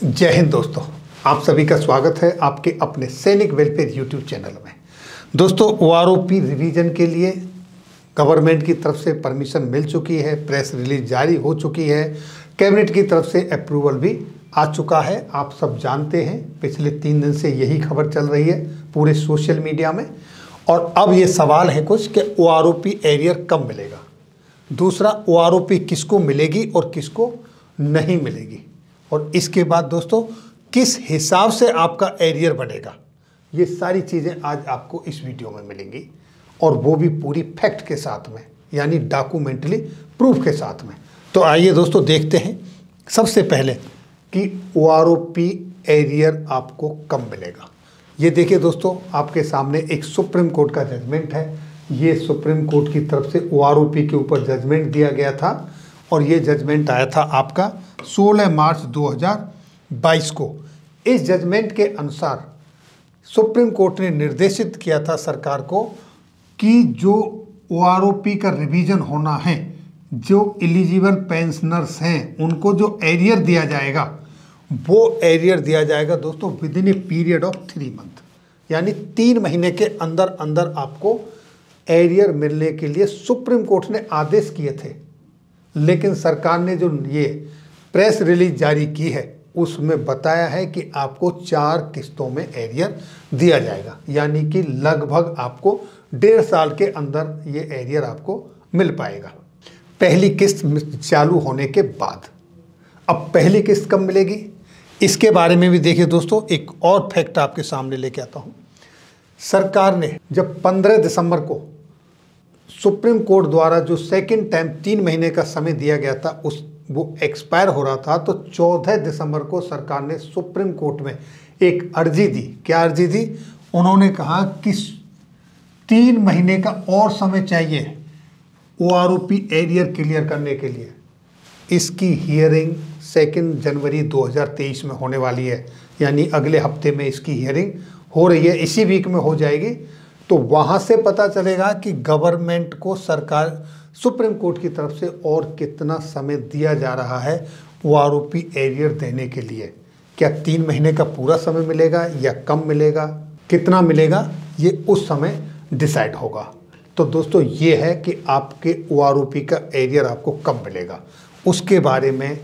जय हिंद दोस्तों, आप सभी का स्वागत है आपके अपने सैनिक वेलफेयर यूट्यूब चैनल में। दोस्तों, ओआरओपी रिवीजन के लिए गवर्नमेंट की तरफ से परमिशन मिल चुकी है, प्रेस रिलीज जारी हो चुकी है, कैबिनेट की तरफ से अप्रूवल भी आ चुका है। आप सब जानते हैं, पिछले 3 दिन से यही खबर चल रही है पूरे सोशल मीडिया में। और अब ये सवाल है कुछ कि ओआरओपी एरियर कब मिलेगा, दूसरा ओआरओपी किसको मिलेगी और किसको नहीं मिलेगी, और इसके बाद दोस्तों किस हिसाब से आपका एरियर बनेगा। ये सारी चीज़ें आज आपको इस वीडियो में मिलेंगी, और वो भी पूरी फैक्ट के साथ में, यानी डॉक्यूमेंटली प्रूफ के साथ में। तो आइए दोस्तों देखते हैं सबसे पहले कि ओआरओपी एरियर आपको कब मिलेगा। ये देखिए दोस्तों, आपके सामने एक सुप्रीम कोर्ट का जजमेंट है। ये सुप्रीम कोर्ट की तरफ से ओआरओपी के ऊपर जजमेंट दिया गया था, और ये जजमेंट आया था आपका 16 मार्च 2022 को। इस जजमेंट के अनुसार सुप्रीम कोर्ट ने निर्देशित किया था सरकार को कि जो ओआरओपी का रिवीजन होना है, जो एलिजिबल पेंशनर्स हैं उनको जो एरियर दिया जाएगा, वो एरियर दिया जाएगा दोस्तों with in a period of 3 month, यानी 3 महीने के अंदर अंदर आपको एरियर मिलने के लिए सुप्रीम कोर्ट ने आदेश किए थे। लेकिन सरकार ने जो ये प्रेस रिलीज जारी की है उसमें बताया है कि आपको 4 किस्तों में एरियर दिया जाएगा, यानी कि लगभग आपको 1.5 साल के अंदर ये एरियर आपको मिल पाएगा, पहली किस्त चालू होने के बाद। अब पहली किस्त कब मिलेगी, इसके बारे में भी देखिए दोस्तों, एक और फैक्ट आपके सामने लेके आता हूँ। सरकार ने जब 15 दिसंबर को सुप्रीम कोर्ट द्वारा जो सेकंड टाइम 3 महीने का समय दिया गया था वो एक्सपायर हो रहा था, तो 14 दिसंबर को सरकार ने सुप्रीम कोर्ट में एक अर्जी दी। क्या अर्जी दी? उन्होंने कहा कि 3 महीने का और समय चाहिए ओआरओपी एरियर क्लियर करने के लिए। इसकी हियरिंग 2 जनवरी 2023 में होने वाली है, यानी अगले हफ्ते में इसकी हियरिंग हो रही है, इसी वीक में हो जाएगी। तो वहाँ से पता चलेगा कि गवर्नमेंट को सरकार सुप्रीम कोर्ट की तरफ से और कितना समय दिया जा रहा है ओआरओपी एरियर देने के लिए। क्या 3 महीने का पूरा समय मिलेगा या कम मिलेगा, कितना मिलेगा, ये उस समय डिसाइड होगा। तो दोस्तों ये है कि आपके ओआरओपी का एरियर आपको कब मिलेगा। उसके बारे में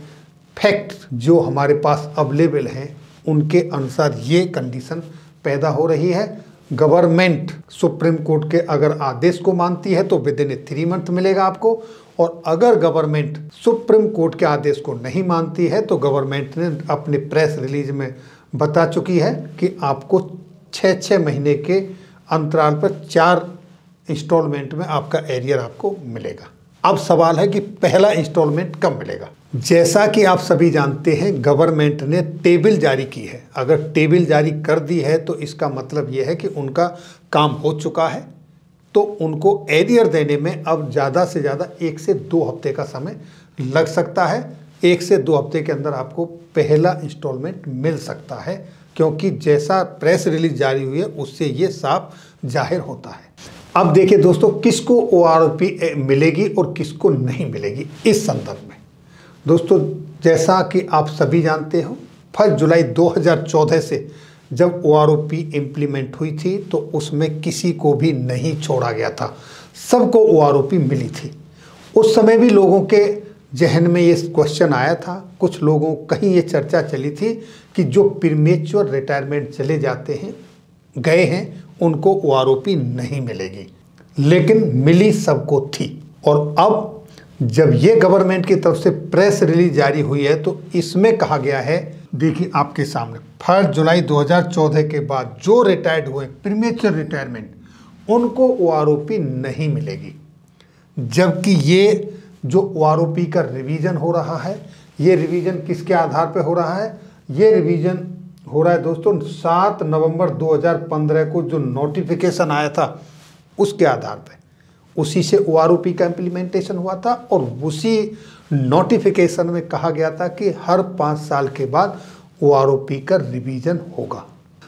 फैक्ट जो हमारे पास अवेलेबल हैं उनके अनुसार ये कंडीशन पैदा हो रही है। गवर्नमेंट सुप्रीम कोर्ट के अगर आदेश को मानती है तो विद इन 3 मंथ मिलेगा आपको, और अगर गवर्नमेंट सुप्रीम कोर्ट के आदेश को नहीं मानती है तो गवर्नमेंट ने अपने प्रेस रिलीज में बता चुकी है कि आपको 6 महीने के अंतराल पर 4 इंस्टॉलमेंट में आपका एरियर आपको मिलेगा। अब सवाल है कि पहला इंस्टॉलमेंट कब मिलेगा। जैसा कि आप सभी जानते हैं, गवर्नमेंट ने टेबल जारी की है। अगर टेबल जारी कर दी है तो इसका मतलब ये है कि उनका काम हो चुका है, तो उनको एरियर देने में अब ज़्यादा से ज़्यादा 1 से 2 हफ्ते का समय लग सकता है। 1 से 2 हफ्ते के अंदर आपको पहला इंस्टॉलमेंट मिल सकता है, क्योंकि जैसा प्रेस रिलीज जारी हुई है उससे ये साफ जाहिर होता है। अब देखिए दोस्तों, किसको ओआरओपी मिलेगी और किसको नहीं मिलेगी इस संदर्भ में। दोस्तों, जैसा कि आप सभी जानते हो, 1 जुलाई 2014 से जब ओआरओपी इम्प्लीमेंट हुई थी तो उसमें किसी को भी नहीं छोड़ा गया था, सबको ओआरओपी मिली थी। उस समय भी लोगों के जहन में ये क्वेश्चन आया था, कुछ लोगों कहीं ये चर्चा चली थी कि जो प्रीमेच्योर रिटायरमेंट चले जाते हैं, गए हैं, उनको ओआरओपी नहीं मिलेगी, लेकिन मिली सबको थी। और अब जब ये गवर्नमेंट की तरफ से प्रेस रिलीज जारी हुई है तो इसमें कहा गया है, देखिए आपके सामने, 1 जुलाई 2014 के बाद जो रिटायर्ड हुए प्रीमेच्योर रिटायरमेंट, उनको ओआरओपी नहीं मिलेगी। जबकि ये जो ओआरओपी का रिवीजन हो रहा है, ये रिवीजन किसके आधार पर हो रहा है? ये रिवीजन हो रहा है दोस्तों 7 नवंबर 2015 को जो नोटिफिकेशन आया था उसके आधार पर, उसी से ओआरओपी का इम्प्लीमेंटेशन हुआ था। और उसी नोटिफिकेशन में कहा गया था कि हर 5 साल के बाद ओआरओपी का रिवीजन होगा।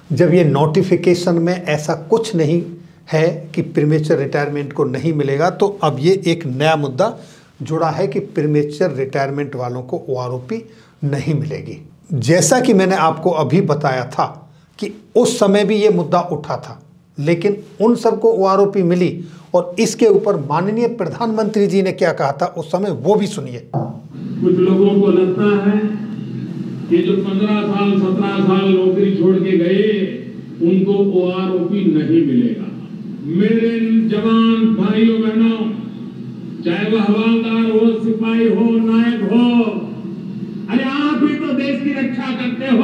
जब ये नोटिफिकेशन में ऐसा कुछ नहीं है कि प्रीमेच्योर रिटायरमेंट को नहीं मिलेगा, तो अब ये एक नया मुद्दा जुड़ा है कि प्रीमेच्योर रिटायरमेंट वालों को ओआरओपी नहीं मिलेगी। जैसा कि मैंने आपको अभी बताया था कि उस समय भी ये मुद्दा उठा था, लेकिन उन सबको ओआरओपी मिली और इसके ऊपर माननीय प्रधानमंत्री जी ने क्या कहा था उस समय, वो भी सुनिए। कुछ लोगों को लगता है कि जो 15 साल 17 साल नौकरी छोड़ के गए उनको ओआरओपी नहीं मिलेगा। मेरे जवान भाइयों बहनों, चाहे वह हवलदार हो, सिपाही हो, नायक हो, अरे आप ही तो देश की रक्षा करते हो।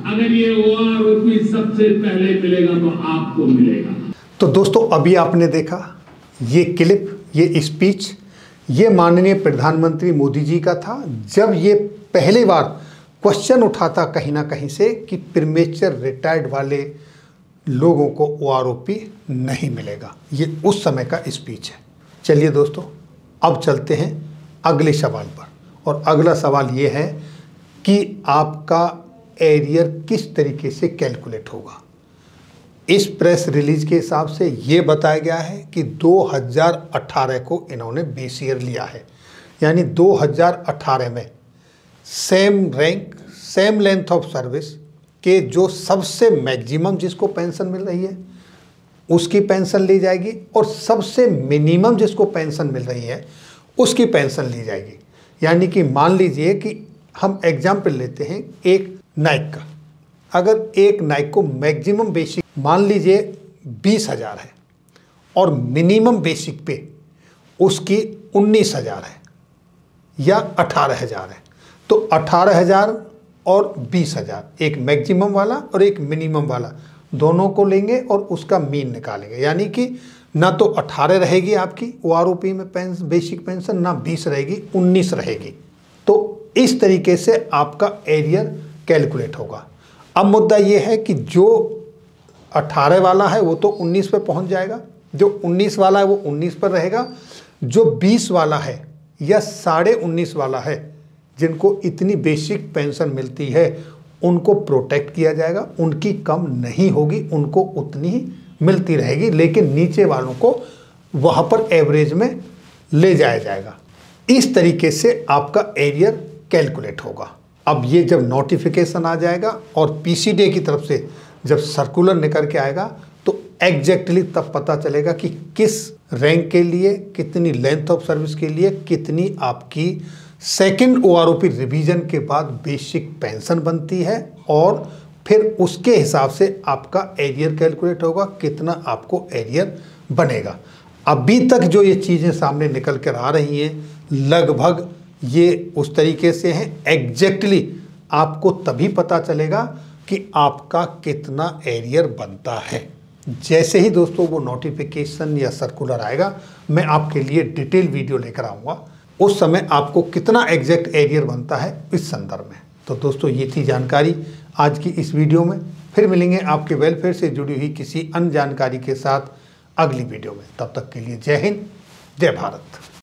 अगर ये ओआरओपी सबसे पहले मिलेगा तो आपको मिलेगा। तो दोस्तों, अभी आपने देखा ये क्लिप, ये स्पीच, ये माननीय प्रधानमंत्री मोदी जी का था जब ये पहली बार क्वेश्चन उठा था कहीं ना कहीं से कि प्रीमेच्योर रिटायर्ड वाले लोगों को ओआरओपी नहीं मिलेगा। ये उस समय का स्पीच है। चलिए दोस्तों, अब चलते हैं अगले सवाल पर, और अगला सवाल ये है कि आपका एरियर किस तरीके से कैलकुलेट होगा। इस प्रेस रिलीज के हिसाब से ये बताया गया है कि 2018 को इन्होंने बेस ईयर लिया है, यानी 2018 में same rank same length of service के जो सबसे मैक्सिमम जिसको पेंशन मिल रही है उसकी पेंशन ली जाएगी, और सबसे मिनिमम जिसको पेंशन मिल रही है उसकी पेंशन ली जाएगी। यानी कि मान लीजिए कि हम एग्जाम्पल लेते हैं एक नाइक का, अगर एक नाइक को मैक्सिमम बेसिक मान लीजिए 20,000 है और मिनिमम बेसिक पे उसकी 19,000 है या 18,000 है, तो 18,000 और 20,000, एक मैक्सिमम वाला और एक मिनिमम वाला, दोनों को लेंगे और उसका मीन निकालेंगे। यानी कि ना तो 18 रहेगी आपकी ओआरओपी में बेसिक पेंशन, ना 20 रहेगी, 19 रहेगी। तो इस तरीके से आपका एरियर कैलकुलेट होगा। अब मुद्दा ये है कि जो 18 वाला है वो तो 19 पे पहुंच जाएगा, जो 19 वाला है वो 19 पर रहेगा, जो 20 वाला है या 19.5 वाला है जिनको इतनी बेसिक पेंशन मिलती है उनको प्रोटेक्ट किया जाएगा, उनकी कम नहीं होगी, उनको उतनी ही मिलती रहेगी, लेकिन नीचे वालों को वहाँ पर एवरेज में ले जाया जाएगा। इस तरीके से आपका एरियर कैलकुलेट होगा। अब ये जब नोटिफिकेशन आ जाएगा और पीसीडीए की तरफ से जब सर्कुलर निकल के आएगा तो एग्जैक्टली तब पता चलेगा कि किस रैंक के लिए कितनी लेंथ ऑफ सर्विस के लिए कितनी आपकी सेकंड ओआरओपी रिवीजन के बाद बेसिक पेंशन बनती है, और फिर उसके हिसाब से आपका एरियर कैलकुलेट होगा, कितना आपको एरियर बनेगा। अभी तक जो ये चीज़ें सामने निकल कर आ रही हैं लगभग ये उस तरीके से हैं। एग्जैक्टली आपको तभी पता चलेगा कि आपका कितना एरियर बनता है। जैसे ही दोस्तों वो नोटिफिकेशन या सर्कुलर आएगा मैं आपके लिए डिटेल वीडियो लेकर आऊँगा, उस समय आपको कितना एग्जैक्ट एरियर बनता है इस संदर्भ में। तो दोस्तों ये थी जानकारी आज की इस वीडियो में। फिर मिलेंगे आपके वेलफेयर से जुड़ी हुई किसी अन्य जानकारी के साथ अगली वीडियो में। तब तक के लिए जय हिंद, जय भारत।